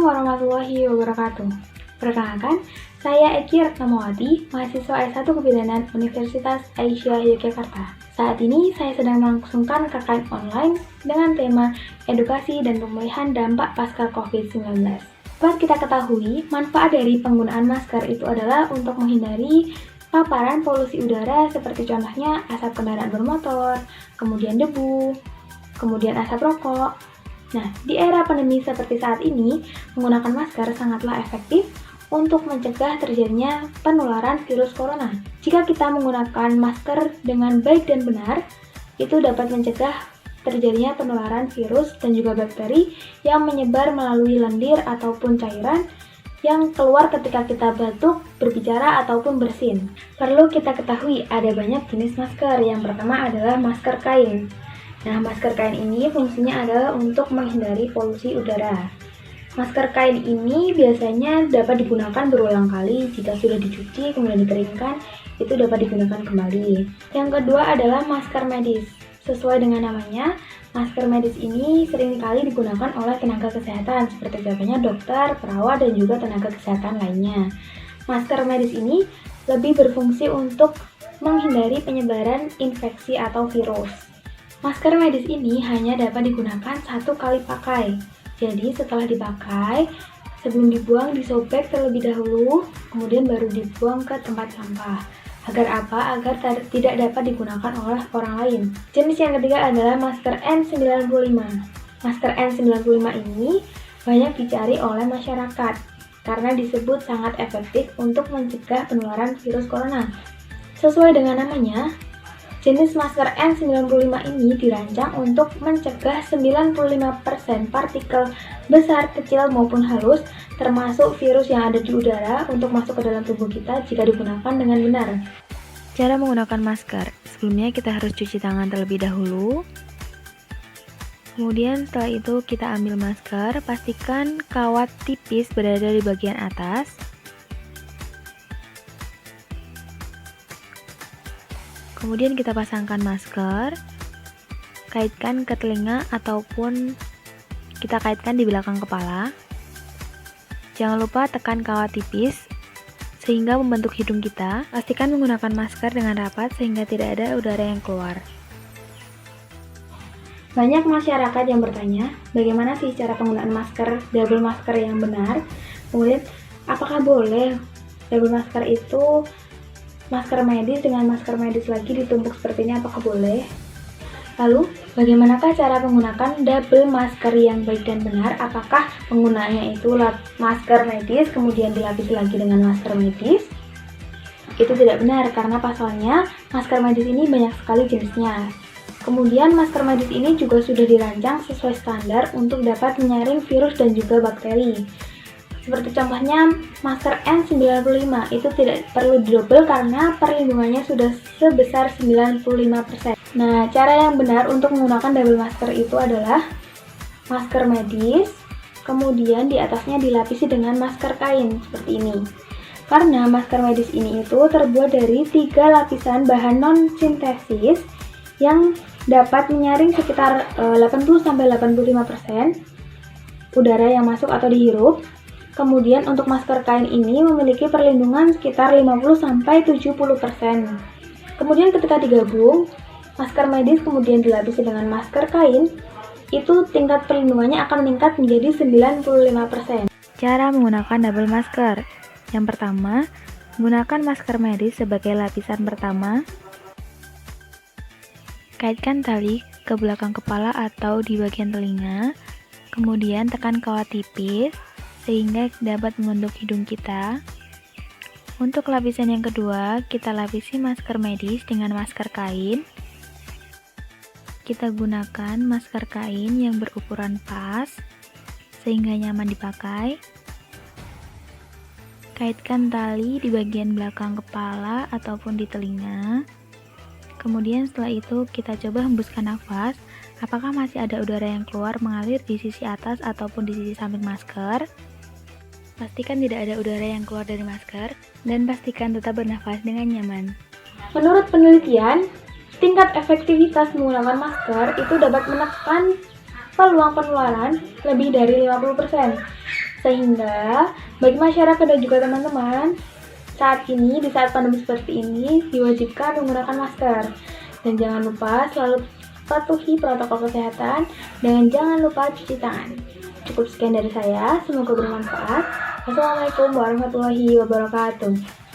warahmatullahi wabarakatuh. Perkenalkan, saya Eki Retnamawati, mahasiswa S1 Kebidanan Universitas Aisyah Yogyakarta. Saat ini saya sedang melangsungkan KKN online dengan tema Edukasi dan Pemulihan Dampak Pasca COVID-19. Dapat kita ketahui, manfaat dari penggunaan masker itu adalah untuk menghindari paparan polusi udara seperti contohnya asap kendaraan bermotor, kemudian debu, kemudian asap rokok. Nah, di era pandemi seperti saat ini, menggunakan masker sangatlah efektif untuk mencegah terjadinya penularan virus corona. Jika kita menggunakan masker dengan baik dan benar, itu dapat mencegah terjadinya penularan virus dan juga bakteri yang menyebar melalui lendir ataupun cairan yang keluar ketika kita batuk, berbicara, ataupun bersin. Perlu kita ketahui ada banyak jenis masker. Yang pertama adalah masker kain. Nah, masker kain ini fungsinya adalah untuk menghindari polusi udara. Masker kain ini biasanya dapat digunakan berulang kali. Jika sudah dicuci kemudian dikeringkan, itu dapat digunakan kembali. Yang kedua adalah masker medis. Sesuai dengan namanya, masker medis ini seringkali digunakan oleh tenaga kesehatan seperti contohnya dokter, perawat, dan juga tenaga kesehatan lainnya. Masker medis ini lebih berfungsi untuk menghindari penyebaran infeksi atau virus. Masker medis ini hanya dapat digunakan satu kali pakai. Jadi setelah dipakai, sebelum dibuang disobek terlebih dahulu, kemudian baru dibuang ke tempat sampah. Agar apa? Agar tidak dapat digunakan oleh orang lain. Jenis yang ketiga adalah masker N95. Masker N95 ini banyak dicari oleh masyarakat karena disebut sangat efektif untuk mencegah penularan virus corona. Sesuai dengan namanya, jenis masker N95 ini dirancang untuk mencegah 95% partikel besar, kecil maupun halus, termasuk virus yang ada di udara untuk masuk ke dalam tubuh kita jika digunakan dengan benar. Cara menggunakan masker. Sebelumnya kita harus cuci tangan terlebih dahulu. Kemudian setelah itu kita ambil masker, pastikan kawat tipis berada di bagian atas. Kemudian kita pasangkan masker, kaitkan ke telinga ataupun kita kaitkan di belakang kepala. Jangan lupa tekan kawat tipis sehingga membentuk hidung kita. Pastikan menggunakan masker dengan rapat sehingga tidak ada udara yang keluar. Banyak masyarakat yang bertanya, bagaimana sih cara penggunaan masker, double masker yang benar? Kemudian, apakah boleh double masker itu masker medis dengan masker medis lagi ditumpuk seperti ini, apakah boleh? Lalu, bagaimanakah cara menggunakan double masker yang baik dan benar? Apakah penggunaannya itu masker medis kemudian dilapisi lagi dengan masker medis? Itu tidak benar karena pasalnya masker medis ini banyak sekali jenisnya. Kemudian masker medis ini juga sudah dirancang sesuai standar untuk dapat menyaring virus dan juga bakteri. Seperti contohnya masker N95 itu tidak perlu didouble karena perlindungannya sudah sebesar 95%. Nah, cara yang benar untuk menggunakan double masker itu adalah masker medis, kemudian di atasnya dilapisi dengan masker kain seperti ini. Karena masker medis ini itu terbuat dari 3 lapisan bahan non-sintesis yang dapat menyaring sekitar 80-85% udara yang masuk atau dihirup. Kemudian untuk masker kain ini memiliki perlindungan sekitar 50-70%. Kemudian ketika digabung, masker medis kemudian dilapisi dengan masker kain, itu tingkat perlindungannya akan meningkat menjadi 95%. Cara menggunakan double masker. Yang pertama, menggunakan masker medis sebagai lapisan pertama. Kaitkan tali ke belakang kepala atau di bagian telinga. Kemudian tekan kawat tipis sehingga dapat membentuk hidung kita. Untuk lapisan yang kedua, kita lapisi masker medis dengan masker kain. Kita gunakan masker kain yang berukuran pas sehingga nyaman dipakai. Kaitkan tali di bagian belakang kepala ataupun di telinga. Kemudian setelah itu kita coba hembuskan nafas. Apakah masih ada udara yang keluar mengalir di sisi atas ataupun di sisi samping masker? Pastikan tidak ada udara yang keluar dari masker dan pastikan tetap bernafas dengan nyaman. Menurut penelitian, tingkat efektivitas menggunakan masker itu dapat menekan peluang penularan lebih dari 50%. Sehingga bagi masyarakat dan juga teman-teman, saat ini, di saat pandemi seperti ini, diwajibkan menggunakan masker. Dan jangan lupa selalu patuhi protokol kesehatan dan jangan lupa cuci tangan. Cukup sekian dari saya, semoga bermanfaat. Wassalamualaikum warahmatullahi wabarakatuh.